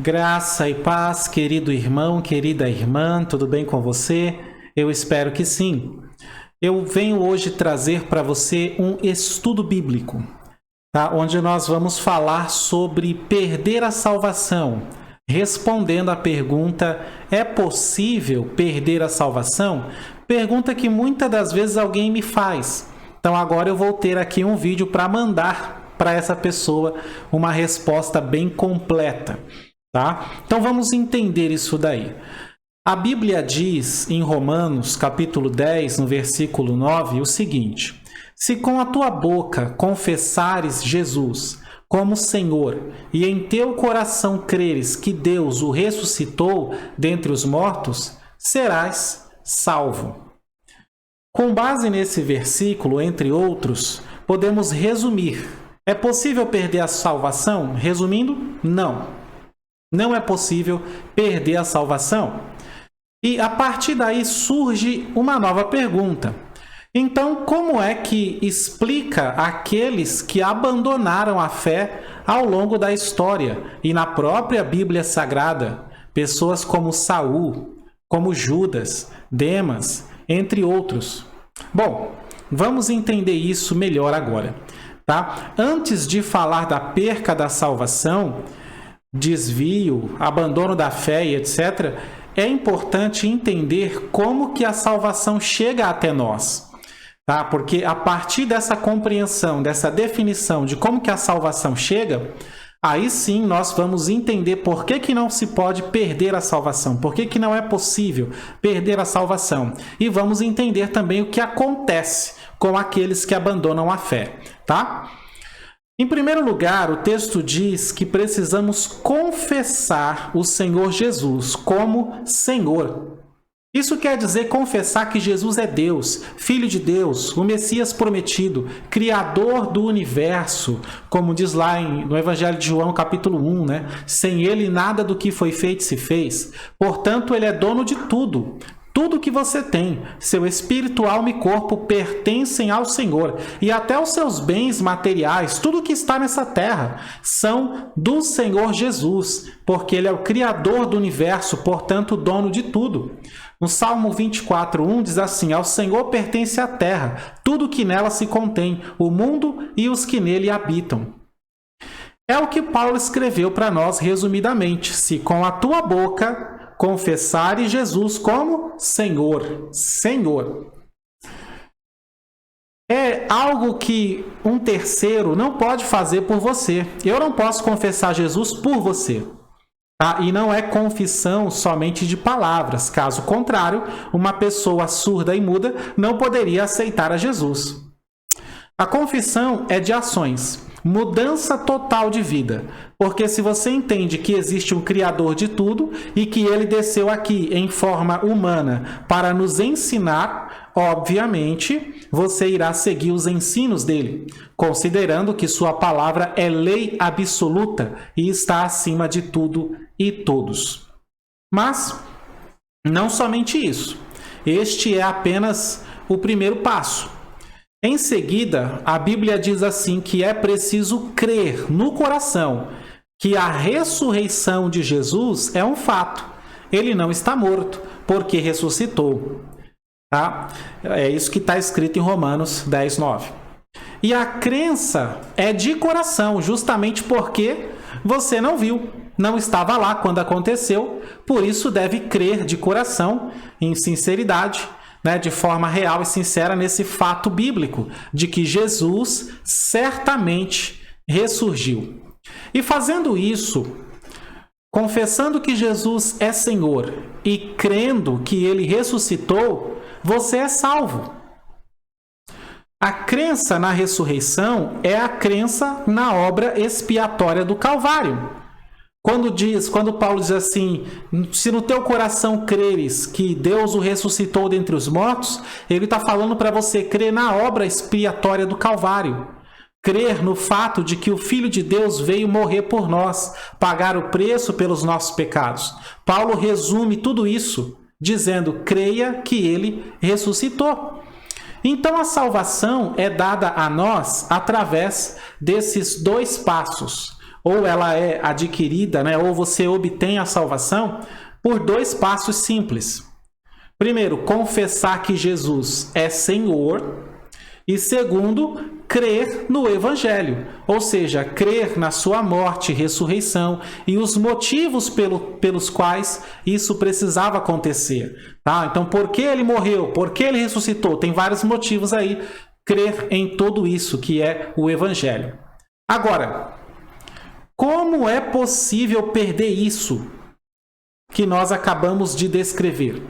Graça e paz, querido irmão, querida irmã, tudo bem com você? Eu espero que sim. Eu venho hoje trazer para você um estudo bíblico, tá? Onde nós vamos falar sobre perder a salvação, respondendo à pergunta: é possível perder a salvação? Pergunta que muitas das vezes alguém me faz. Então agora eu vou ter aqui um vídeo para mandar para essa pessoa uma resposta bem completa. Tá? Então vamos entender isso daí. A Bíblia diz em Romanos, capítulo 10, no versículo 9, o seguinte: se com a tua boca confessares Jesus como Senhor e em teu coração creres que Deus o ressuscitou dentre os mortos, serás salvo. Com base nesse versículo, entre outros, podemos resumir: é possível perder a salvação? Resumindo, não. Não é possível perder a salvação. E a partir daí surge uma nova pergunta. Então, como é que explica aqueles que abandonaram a fé ao longo da história e na própria Bíblia Sagrada? Pessoas como Saul, como Judas, Demas, entre outros. Bom, vamos entender isso melhor agora, tá? Antes de falar da perca da salvação, desvio, abandono da fé e etc., é importante entender como que a salvação chega até nós, tá? Porque a partir dessa compreensão, dessa definição de como que a salvação chega, aí sim nós vamos entender por que não se pode perder a salvação, por que não é possível perder a salvação. E vamos entender também o que acontece com aqueles que abandonam a fé, tá? Em primeiro lugar, o texto diz que precisamos confessar o Senhor Jesus como Senhor. Isso quer dizer confessar que Jesus é Deus, Filho de Deus, o Messias prometido, Criador do universo, como diz lá no Evangelho de João, capítulo 1, né? Sem ele, nada do que foi feito se fez. Portanto, ele é dono de tudo. Tudo que você tem, seu espírito, alma e corpo, pertencem ao Senhor. E até os seus bens materiais, tudo que está nessa terra, são do Senhor Jesus, porque Ele é o Criador do universo, portanto, dono de tudo. No Salmo 24:1 diz assim: ao Senhor pertence a terra, tudo que nela se contém, o mundo e os que nele habitam. É o que Paulo escreveu para nós resumidamente: se com a tua boca confessares Jesus como Senhor. Senhor. É algo que um terceiro não pode fazer por você. Eu não posso confessar Jesus por você. Tá? E não é confissão somente de palavras. Caso contrário, uma pessoa surda e muda não poderia aceitar a Jesus. A confissão é de ações. Mudança total de vida. Porque se você entende que existe um Criador de tudo e que ele desceu aqui em forma humana para nos ensinar, obviamente você irá seguir os ensinos dele, considerando que sua palavra é lei absoluta e está acima de tudo e todos. Mas não somente isso. Este é apenas o primeiro passo. Em seguida, a Bíblia diz assim que é preciso crer no coração que a ressurreição de Jesus é um fato. Ele não está morto, porque ressuscitou. Tá? É isso que está escrito em Romanos 10:9. E a crença é de coração, justamente porque você não viu, não estava lá quando aconteceu, por isso deve crer de coração, em sinceridade, de forma real e sincera nesse fato bíblico de que Jesus certamente ressurgiu. E fazendo isso, confessando que Jesus é Senhor e crendo que Ele ressuscitou, você é salvo. A crença na ressurreição é a crença na obra expiatória do Calvário. Quando Paulo diz assim: se no teu coração creres que Deus o ressuscitou dentre os mortos, ele está falando para você crer na obra expiatória do Calvário. Crer no fato de que o Filho de Deus veio morrer por nós, pagar o preço pelos nossos pecados. Paulo resume tudo isso dizendo: creia que ele ressuscitou. Então a salvação é dada a nós através desses dois passos. ou ela é adquirida, né, ou você obtém a salvação por 2 passos simples. Primeiro, confessar que Jesus é Senhor. E segundo, crer no Evangelho, ou seja, crer na sua morte, ressurreição e os motivos pelos quais isso precisava acontecer. Tá? Então, por que ele morreu? Por que ele ressuscitou? Tem vários motivos aí. Crer em tudo isso que é o Evangelho. Agora, como é possível perder isso que nós acabamos de descrever?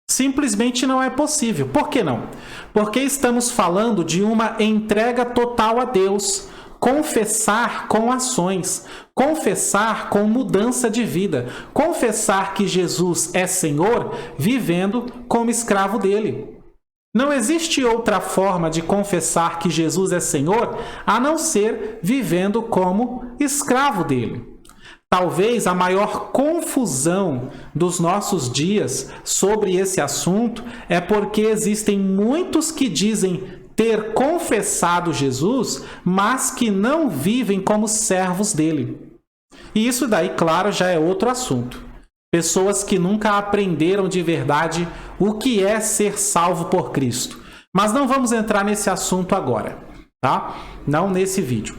Simplesmente não é possível. Por que não? Porque estamos falando de uma entrega total a Deus. Confessar com ações. Confessar com mudança de vida. Confessar que Jesus é Senhor, vivendo como escravo dele. Não existe outra forma de confessar que Jesus é Senhor a não ser vivendo como escravo dele. Talvez a maior confusão dos nossos dias sobre esse assunto é porque existem muitos que dizem ter confessado Jesus, mas que não vivem como servos dele. E isso daí, claro, já é outro assunto. Pessoas que nunca aprenderam de verdade o que é ser salvo por Cristo. Mas não vamos entrar nesse assunto agora, tá? Não nesse vídeo.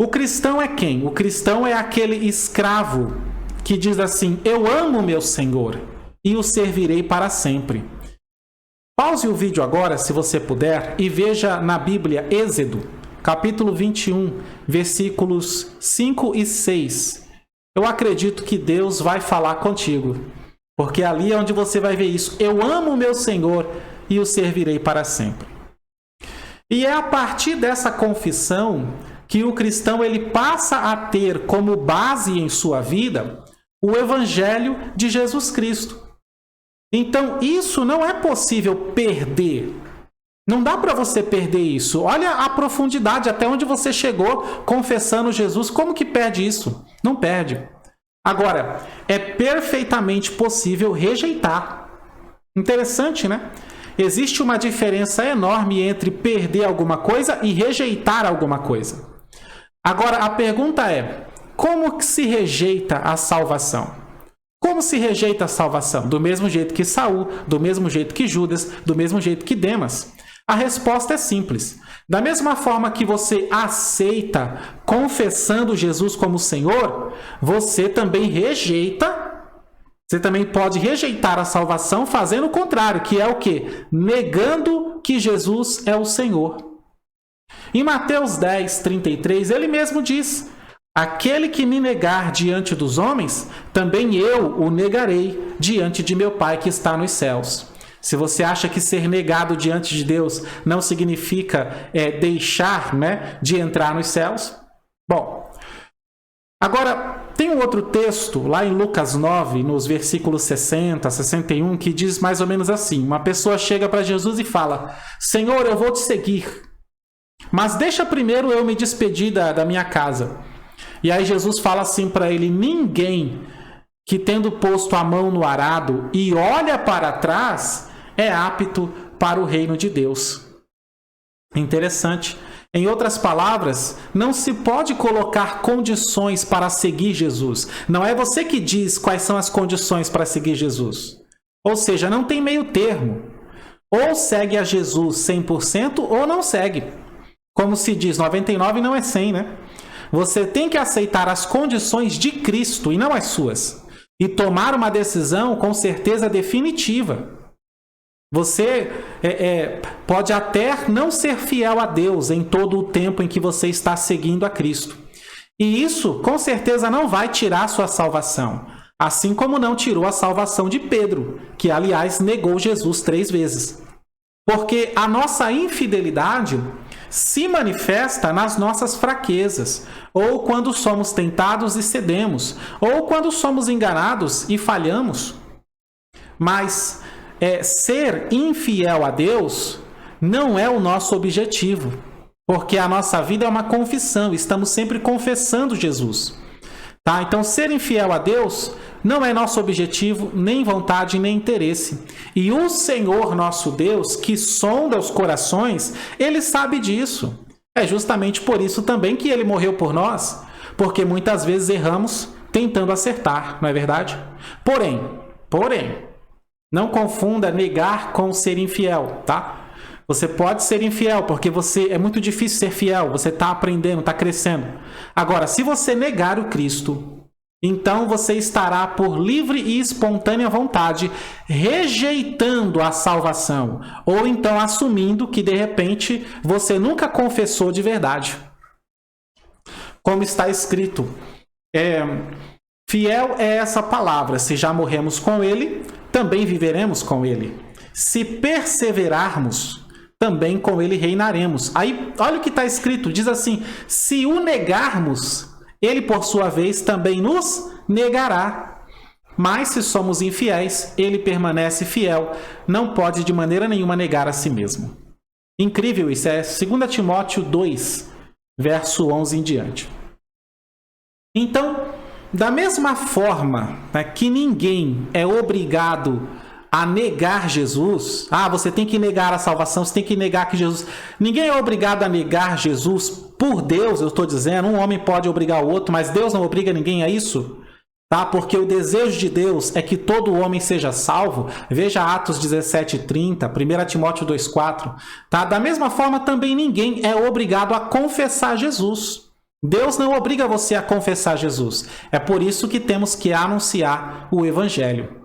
O cristão é quem? O cristão é aquele escravo que diz assim: eu amo meu Senhor e o servirei para sempre. Pause o vídeo agora, se você puder, e veja na Bíblia Êxodo, capítulo 21, versículos 5 e 6. Eu acredito que Deus vai falar contigo, porque ali é onde você vai ver isso. Eu amo meu Senhor e o servirei para sempre. E é a partir dessa confissão que o cristão ele passa a ter como base em sua vida o Evangelho de Jesus Cristo. Então, isso não é possível perder. Não dá para você perder isso. Olha a profundidade, até onde você chegou confessando Jesus. Como que perde isso? Não perde. Agora, é perfeitamente possível rejeitar. Interessante, né? Existe uma diferença enorme entre perder alguma coisa e rejeitar alguma coisa. Agora, a pergunta é: como que se rejeita a salvação? Como se rejeita a salvação? Do mesmo jeito que Saul, do mesmo jeito que Judas, do mesmo jeito que Demas. A resposta é simples. Da mesma forma que você aceita confessando Jesus como Senhor, você também rejeita, você também pode rejeitar a salvação fazendo o contrário, que é o quê? Negando que Jesus é o Senhor. Em Mateus 10, 33, ele mesmo diz: aquele que me negar diante dos homens, também eu o negarei diante de meu Pai que está nos céus. Se você acha que ser negado diante de Deus não significa deixar, né, de entrar nos céus, bom. Agora, tem um outro texto lá em Lucas 9, nos versículos 60, 61, que diz mais ou menos assim: uma pessoa chega para Jesus e fala: Senhor, eu vou te seguir, mas deixa primeiro eu me despedir da minha casa. E aí Jesus fala assim para ele: ninguém que tendo posto a mão no arado e olha para trás é apto para o reino de Deus. Interessante. Em outras palavras, não se pode colocar condições para seguir Jesus. Não é você que diz quais são as condições para seguir Jesus. Ou seja, não tem meio termo. Ou segue a Jesus 100% ou não segue. Como se diz, 99 não é 100, né? Você tem que aceitar as condições de Cristo e não as suas. E tomar uma decisão com certeza definitiva. Você pode até não ser fiel a Deus em todo o tempo em que você está seguindo a Cristo. E isso, com certeza, não vai tirar a sua salvação. Assim como não tirou a salvação de Pedro, que, aliás, negou Jesus 3 vezes. Porque a nossa infidelidade se manifesta nas nossas fraquezas, ou quando somos tentados e cedemos, ou quando somos enganados e falhamos. Mas ser infiel a Deus não é o nosso objetivo, porque a nossa vida é uma confissão, estamos sempre confessando Jesus. Tá? Então, ser infiel a Deus não é nosso objetivo, nem vontade, nem interesse. E o Senhor nosso Deus, que sonda os corações, Ele sabe disso. É justamente por isso também que Ele morreu por nós, porque muitas vezes erramos tentando acertar, não é verdade? Porém, não confunda negar com ser infiel, tá? Você pode ser infiel, porque é muito difícil ser fiel, você está aprendendo, está crescendo. Agora, se você negar o Cristo, então você estará por livre e espontânea vontade rejeitando a salvação, ou então assumindo que de repente você nunca confessou de verdade. Como está escrito, fiel é essa palavra, se já morremos com ele, também viveremos com ele. Se perseverarmos, também com ele reinaremos. Aí, olha o que está escrito, diz assim, se o negarmos, ele por sua vez também nos negará. Mas se somos infiéis, ele permanece fiel, não pode de maneira nenhuma negar a si mesmo. Incrível isso, é 2 Timóteo 2, verso 11 em diante. Então, da mesma forma, né, que ninguém é obrigado a negar Jesus, você tem que negar a salvação, você tem que negar que Jesus... Ninguém é obrigado a negar Jesus por Deus, eu estou dizendo, um homem pode obrigar o outro, mas Deus não obriga ninguém a isso, tá? Porque o desejo de Deus é que todo homem seja salvo. Veja Atos 17:30, 1 Timóteo 2:4, tá? Da mesma forma, também ninguém é obrigado a confessar Jesus. Deus não obriga você a confessar Jesus. É por isso que temos que anunciar o Evangelho.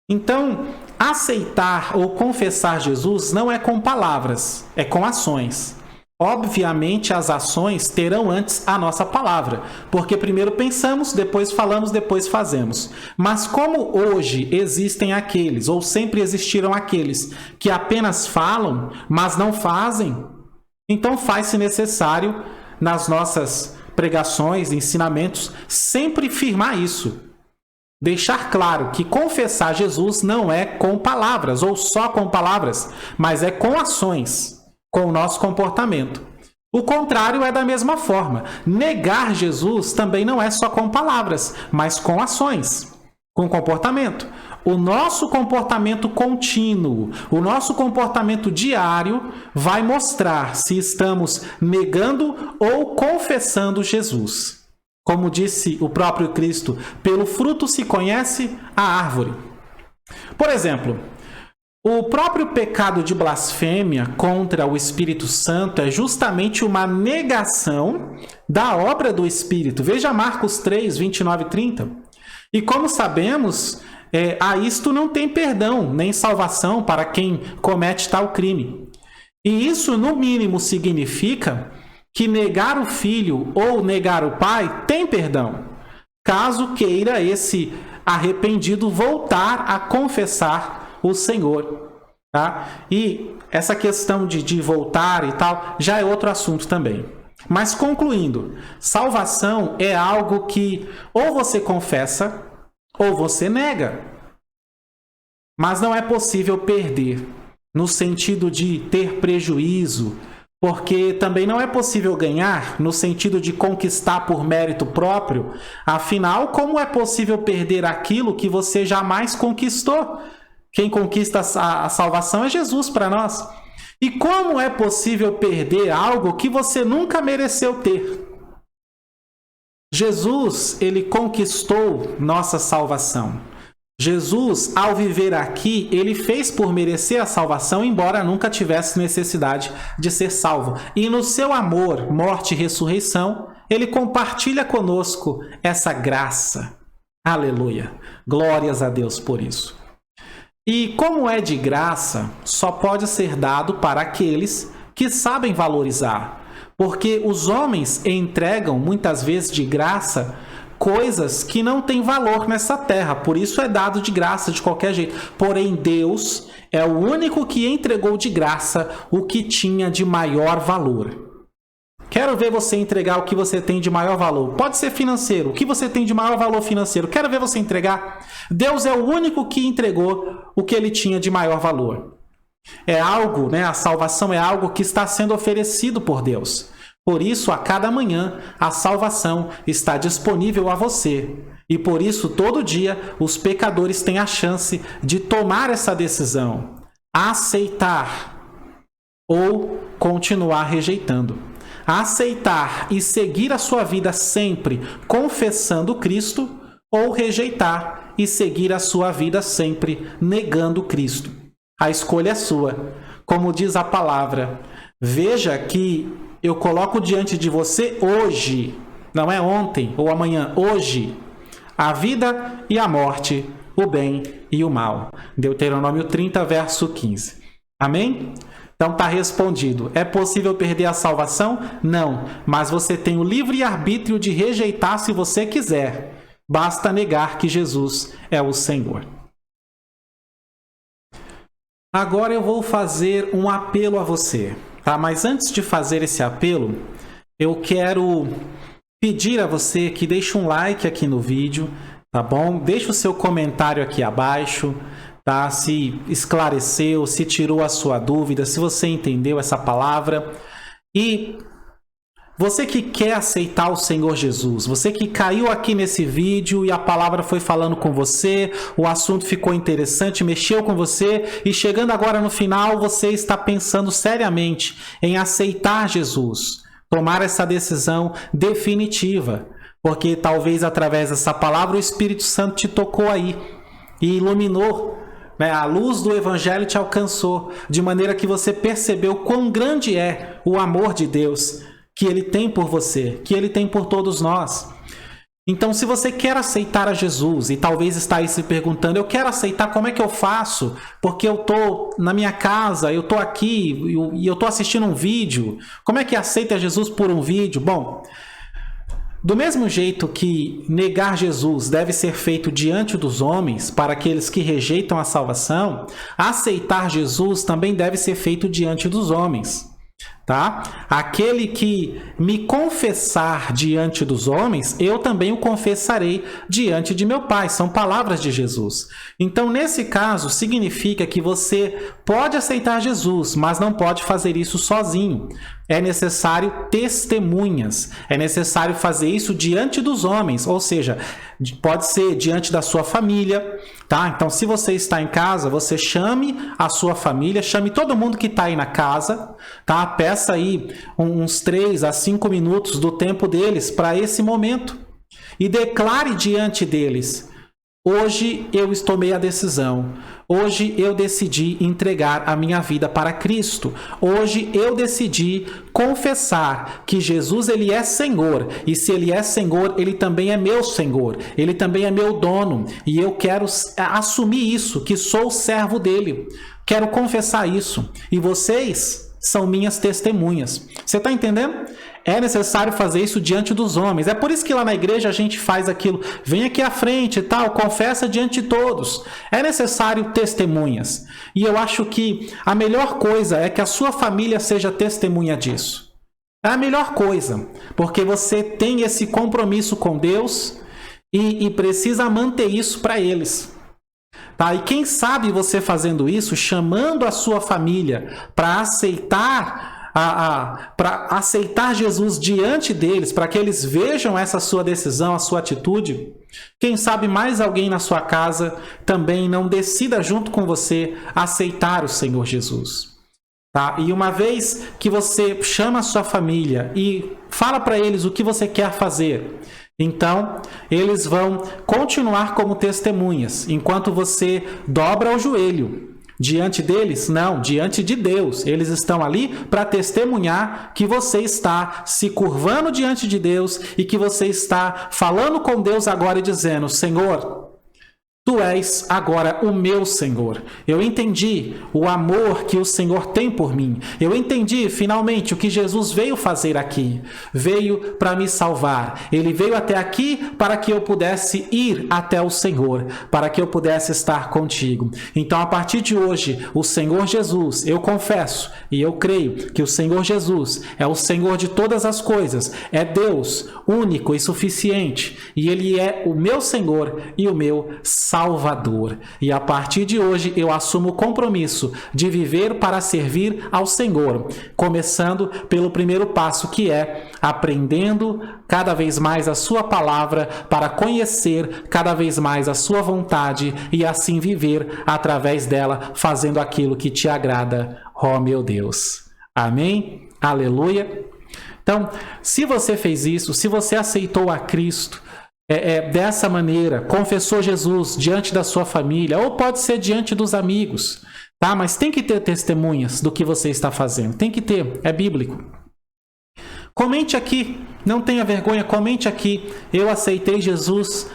Então, aceitar ou confessar Jesus não é com palavras, é com ações. Obviamente, as ações terão antes a nossa palavra, porque primeiro pensamos, depois falamos, depois fazemos. Mas como hoje existem aqueles, ou sempre existiram aqueles, que apenas falam, mas não fazem, então faz-se necessário, nas nossas pregações, ensinamentos, sempre firmar isso. Deixar claro que confessar Jesus não é com palavras, ou só com palavras, mas é com ações, com o nosso comportamento. O contrário é da mesma forma. Negar Jesus também não é só com palavras, mas com ações, com comportamento. O nosso comportamento contínuo, o nosso comportamento diário vai mostrar se estamos negando ou confessando Jesus. Como disse o próprio Cristo, pelo fruto se conhece a árvore. Por exemplo, o próprio pecado de blasfêmia contra o Espírito Santo é justamente uma negação da obra do Espírito. Veja Marcos 3, 29 e 30. E como sabemos, a isto não tem perdão, nem salvação para quem comete tal crime. E isso, no mínimo, significa que negar o filho ou negar o pai tem perdão, caso queira esse arrependido voltar a confessar o Senhor. Tá? E essa questão de voltar e tal já é outro assunto também. Mas concluindo, salvação é algo que ou você confessa ou você nega. Mas não é possível perder, no sentido de ter prejuízo, porque também não é possível ganhar no sentido de conquistar por mérito próprio. Afinal, como é possível perder aquilo que você jamais conquistou? Quem conquista a salvação é Jesus para nós. E como é possível perder algo que você nunca mereceu ter? Jesus, ele conquistou nossa salvação. Jesus, ao viver aqui, ele fez por merecer a salvação, embora nunca tivesse necessidade de ser salvo. E no seu amor, morte e ressurreição, ele compartilha conosco essa graça. Aleluia! Glórias a Deus por isso. E como é de graça, só pode ser dado para aqueles que sabem valorizar. Porque os homens entregam, muitas vezes de graça, coisas que não têm valor nessa terra, por isso é dado de graça de qualquer jeito. Porém, Deus é o único que entregou de graça o que tinha de maior valor. Quero ver você entregar o que você tem de maior valor. Pode ser financeiro, o que você tem de maior valor financeiro. Quero ver você entregar. Deus é o único que entregou o que ele tinha de maior valor. É algo, a salvação é algo que está sendo oferecido por Deus. Por isso, a cada manhã, a salvação está disponível a você. E por isso, todo dia, os pecadores têm a chance de tomar essa decisão, aceitar ou continuar rejeitando. aceitar e seguir a sua vida sempre confessando Cristo, ou rejeitar e seguir a sua vida sempre negando Cristo. A escolha é sua. Como diz a palavra, veja que eu coloco diante de você hoje, não é ontem ou amanhã, hoje, a vida e a morte, o bem e o mal. Deuteronômio 30, verso 15. Amém? Então está respondido. É possível perder a salvação? Não, mas você tem o livre arbítrio de rejeitar se você quiser. Basta negar que Jesus é o Senhor. Agora eu vou fazer um apelo a você, tá? Mas antes de fazer esse apelo, eu quero pedir a você que deixe um like aqui no vídeo, tá bom? Deixe o seu comentário aqui abaixo, tá? Se esclareceu, se tirou a sua dúvida, se você entendeu essa palavra. E você que quer aceitar o Senhor Jesus, você que caiu aqui nesse vídeo e a palavra foi falando com você, o assunto ficou interessante, mexeu com você e chegando agora no final você está pensando seriamente em aceitar Jesus, tomar essa decisão definitiva, porque talvez através dessa palavra o Espírito Santo te tocou aí e iluminou, né? A luz do Evangelho te alcançou, de maneira que você percebeu quão grande é o amor de Deus que Ele tem por você, que Ele tem por todos nós. Então, se você quer aceitar a Jesus e talvez está aí se perguntando, eu quero aceitar, como é que eu faço? Porque eu estou na minha casa, eu estou aqui e eu estou assistindo um vídeo. Como é que aceita Jesus por um vídeo? Bom, do mesmo jeito que negar Jesus deve ser feito diante dos homens para aqueles que rejeitam a salvação, aceitar Jesus também deve ser feito diante dos homens. Tá? Aquele que me confessar diante dos homens, eu também o confessarei diante de meu Pai. São palavras de Jesus. Então, nesse caso, significa que você pode aceitar Jesus, mas não pode fazer isso sozinho. É necessário testemunhas. É necessário fazer isso diante dos homens, ou seja, pode ser diante da sua família, tá? Então, se você está em casa, você chame a sua família, chame todo mundo que está aí na casa, tá? Peça aí uns 3 a 5 minutos do tempo deles para esse momento e declare diante deles: hoje eu tomei a decisão. Hoje eu decidi entregar a minha vida para Cristo. Hoje eu decidi confessar que Jesus, Ele é Senhor. E se Ele é Senhor, Ele também é meu Senhor. Ele também é meu dono. E eu quero assumir isso, que sou servo dEle. Quero confessar isso. E vocês são minhas testemunhas. Você está entendendo? É necessário fazer isso diante dos homens. É por isso que lá na igreja a gente faz aquilo. Vem aqui à frente e tal, confessa diante de todos. É necessário testemunhas. E eu acho que a melhor coisa é que a sua família seja testemunha disso. É a melhor coisa. Porque você tem esse compromisso com Deus e precisa manter isso para eles. Tá? E quem sabe você fazendo isso, chamando a sua família para aceitar Jesus diante deles, para que eles vejam essa sua decisão, a sua atitude. Quem sabe mais alguém na sua casa também não decida junto com você aceitar o Senhor Jesus. Tá? E uma vez que você chama a sua família e fala para eles o que você quer fazer, então eles vão continuar como testemunhas, enquanto você dobra o joelho. Diante deles? Não, diante de Deus. Eles estão ali para testemunhar que você está se curvando diante de Deus e que você está falando com Deus agora e dizendo: Senhor, Tu és agora o meu Senhor. Eu entendi o amor que o Senhor tem por mim. Eu entendi finalmente o que Jesus veio fazer aqui. Veio para me salvar. Ele veio até aqui para que eu pudesse ir até o Senhor, para que eu pudesse estar contigo. Então, a partir de hoje, o Senhor Jesus, eu confesso e eu creio que o Senhor Jesus é o Senhor de todas as coisas. É Deus único e suficiente. E Ele é o meu Senhor e o meu Salvador. E a partir de hoje eu assumo o compromisso de viver para servir ao Senhor, começando pelo primeiro passo, que é aprendendo cada vez mais a sua palavra para conhecer cada vez mais a sua vontade e assim viver através dela, fazendo aquilo que te agrada, ó meu Deus. Amém? Aleluia. Então, se você fez isso, se você aceitou a Cristo dessa maneira, confessou Jesus diante da sua família, ou pode ser diante dos amigos, tá? Mas tem que ter testemunhas do que você está fazendo. Tem que ter, é bíblico. Comente aqui, não tenha vergonha, comente aqui. Eu aceitei Jesus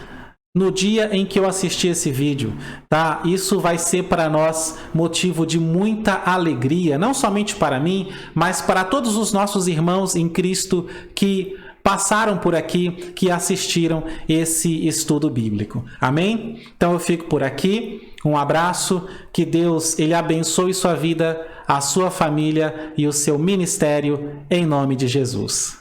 no dia em que eu assisti esse vídeo, tá? Isso vai ser para nós motivo de muita alegria, não somente para mim, mas para todos os nossos irmãos em Cristo que passaram por aqui, que assistiram esse estudo bíblico. Amém? Então eu fico por aqui. Um abraço, que Deus ele abençoe sua vida, a sua família e o seu ministério em nome de Jesus.